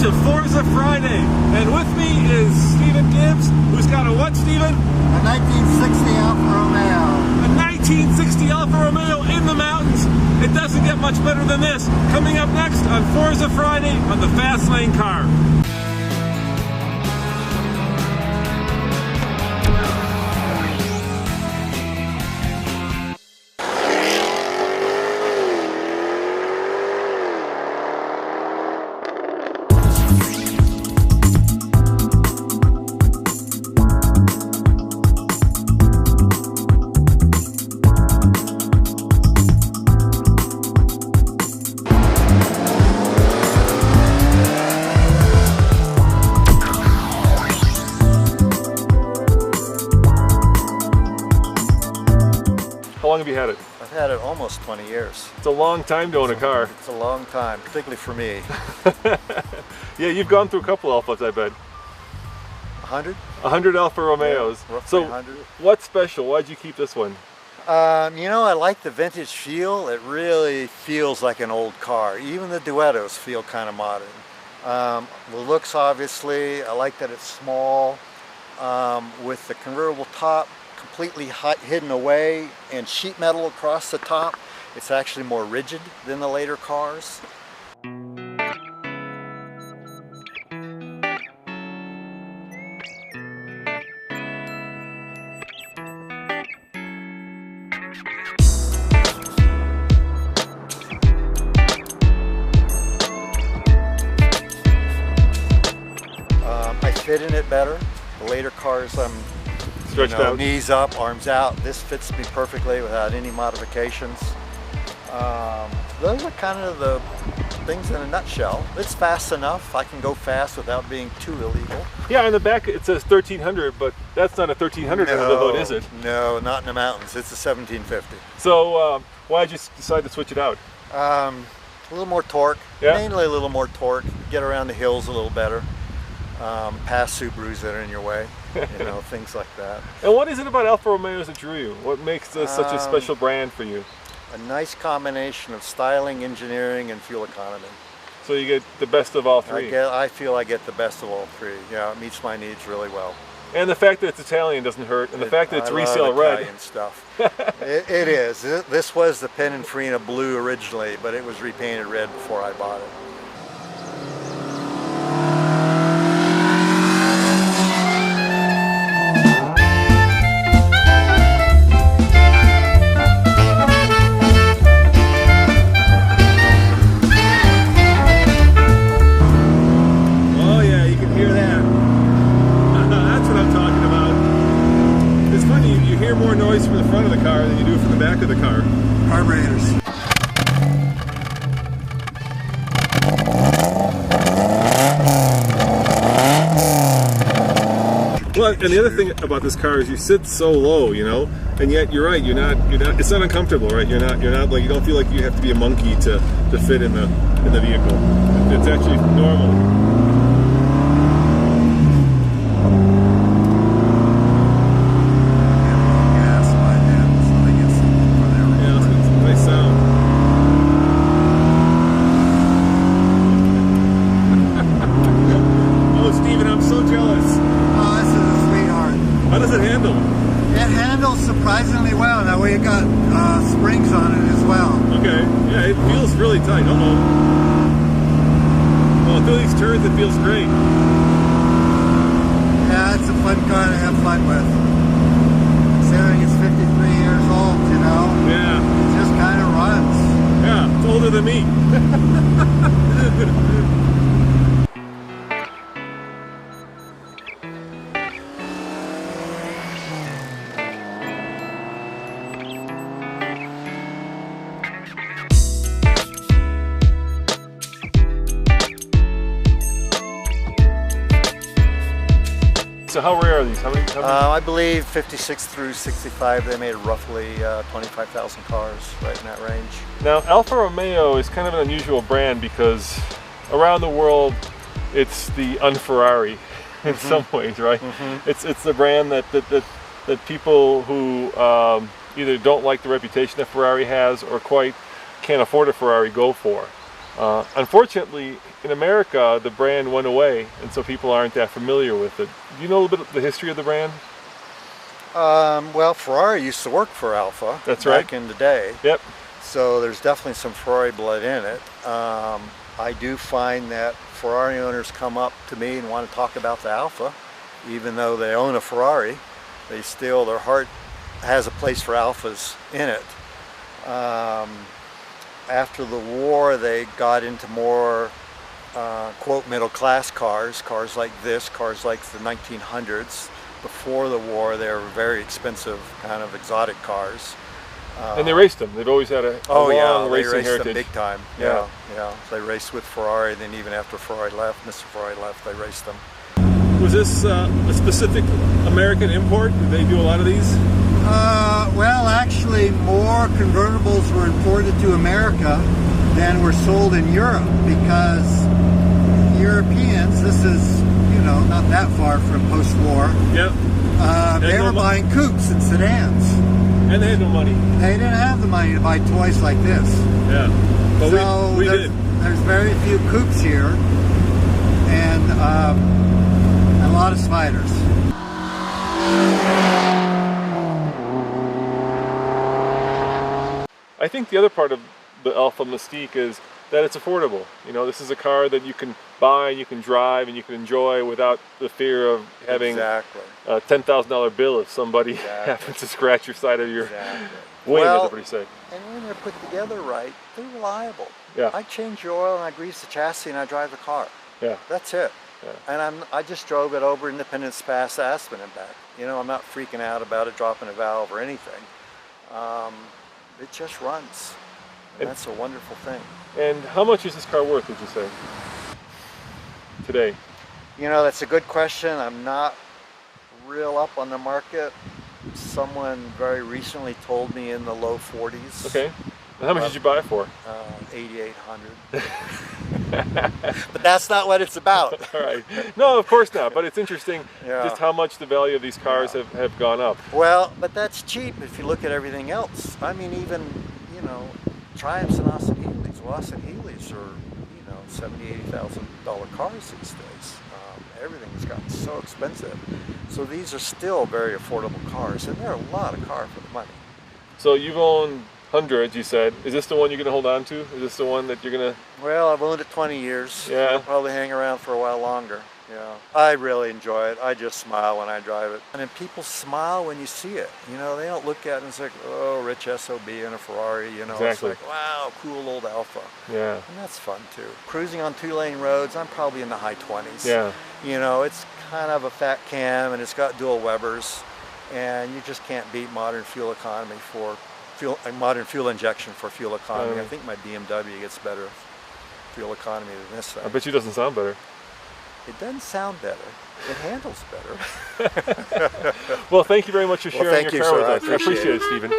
to Forza Friday, and with me is Stephen Gibbs, who's got a what, Stephen? A 1960 Alfa Romeo. A 1960 Alfa Romeo in the mountains. It doesn't get much better than this. Coming up next on Forza Friday on the Fast Lane Car. How long have you had it? I've had it almost 20 years. It's a long time to own a car. It's a long time, particularly for me. Yeah, you've gone through a couple Alfas, I bet. 100? 100 Alfa Romeos. Yeah, roughly so 100. What's special? Why'd you keep this one? You know, I like the vintage feel. It really feels like an old car. Even the Duettos feel kind of modern. The looks, obviously, I like that it's small, with the convertible top completely hidden away and sheet metal across the top. It's actually more rigid than the later cars. I fit in it better. The later cars, I'm Stretched out. Knees up, arms out. This fits me perfectly without any modifications. Those are kind of the things in a nutshell. It's fast enough. I can go fast without being too illegal. Yeah, on the back it says 1300, but that's not a 1300 under the hood, is it? No, not in the mountains. It's a 1750. So why'd you decide to switch it out? A little more torque. Yeah? Mainly a little more torque. Get around the hills a little better. Pass Subarus that are in your way. Things like that. And what is it about Alfa Romeos that drew you? What makes this such a special brand for you? A nice combination of styling, engineering, and fuel economy. So you get the best of all three. I feel I get the best of all three. Yeah, it meets my needs really well. And the fact that it's Italian doesn't hurt, and the fact that it's resale red. Italian stuff. it is. This was the Pininfarina blue originally, but it was repainted red before I bought it. More noise from the front of the car than you do from the back of the car. Carburetors. Well, and the other thing about this car is you sit so low, and yet you're right. You're not. It's not uncomfortable, right? You're not like, you don't feel like you have to be a monkey to fit in the vehicle. It's actually normal. How does it handle? It handles surprisingly well. Now we got springs on it as well. Okay, yeah, it feels really tight. Well, through these turns it feels great. Yeah, it's a fun car to have fun with. Considering it's 53 years old, Yeah. It just kind of runs. Yeah, it's older than me. So how rare are these? How many? I believe 56 through 65, they made roughly 25,000 cars, right in that range. Now, Alfa Romeo is kind of an unusual brand because around the world, it's the un-Ferrari in some ways, right? It's the brand that people who either don't like the reputation that Ferrari has or quite can't afford a Ferrari go for. Unfortunately, in America, the brand went away, and so people aren't that familiar with it. Do you know a little bit of the history of the brand? Well, Ferrari used to work for Alfa. That's right. Back in the day. Yep. So there's definitely some Ferrari blood in it. I do find that Ferrari owners come up to me and want to talk about the Alfa, even though they own a Ferrari. They still, their heart has a place for Alfas in it. After the war, they got into more quote middle class cars like this, cars like the 1900s. Before the war, they were very expensive, kind of exotic cars. And they raced them. They've always had a long racing they raced heritage. them big time. Yeah. They raced with Ferrari. Then even after Ferrari left, Mr. Ferrari left, they raced them. Was this a specific American import? Did they do a lot of these? Well, actually, more convertibles were imported to America than were sold in Europe, because Europeans, this is, you know, not that far from post-war. Yep. They were buying coupes and sedans. And they had no money. They didn't have the money to buy toys like this. Yeah. But so we did. There's very few coupes here, and a lot of spiders. I think the other part of the Alfa mystique is that it's affordable. You know, this is a car that you can buy, you can drive, and you can enjoy without the fear of having a $10,000 bill if somebody happens to scratch your side of your wing, as everybody say. And when they're put together right, they're reliable. Yeah. I change the oil and I grease the chassis and I drive the car. Yeah. That's it. Yeah. And I just drove it over Independence Pass, Aspen and back. You know, I'm not freaking out about it dropping a valve or anything. It just runs. And that's a wonderful thing. And how much is this car worth, would you say, today? You know, that's a good question. I'm not real up on the market. Someone very recently told me in the low 40s. Okay. And how much did you buy it for? 8,800. But that's not what it's about. All right. No, of course not. But it's interesting just how much the value of these cars have gone up. Well, but that's cheap if you look at everything else. I mean, even, you know, Triumphs and Austin Healey's. Well, Austin Healey's are, you know, $70,000, $80,000 cars these days. Everything's gotten so expensive. So these are still very affordable cars, and they're a lot of car for the money. So you've owned hundreds, you said. Is this the one you're going to hold on to? Is this the one that you're going to... Well, I've owned it 20 years. Yeah. I'll probably hang around for a while longer. Yeah. I really enjoy it. I just smile when I drive it. And then people smile when you see it. You know, they don't look at it and say, oh, rich SOB in a Ferrari. You know, Exactly. It's like, wow, cool old Alfa. Yeah. And that's fun too. Cruising on 2-lane roads, I'm probably in the high 20s. Yeah. You know, it's kind of a fat cam and it's got dual Webers, and you just can't beat modern fuel economy for modern fuel injection for fuel economy. I think my BMW gets better fuel economy than this thing. I bet you it doesn't sound better. It doesn't sound better. It handles better. Well, thank you very much for sharing your car with us. I appreciate it, Stephen.